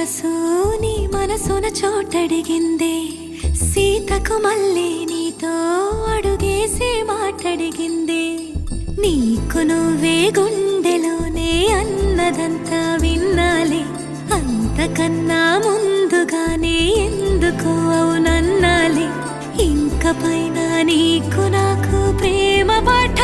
మనసు నీ మనసున చోటడిగిందే, సీతకు మళ్ళీ నీతో అడుగేసి మాటడిగిందే. నీకు నువ్వే గుండెలోనే అన్నదంతా విన్నాలే, అంతకన్నా ముందుగానే ఎందుకు అవునన్నాలే. ఇంక పైన నీకు నాకు ప్రేమ పాఠ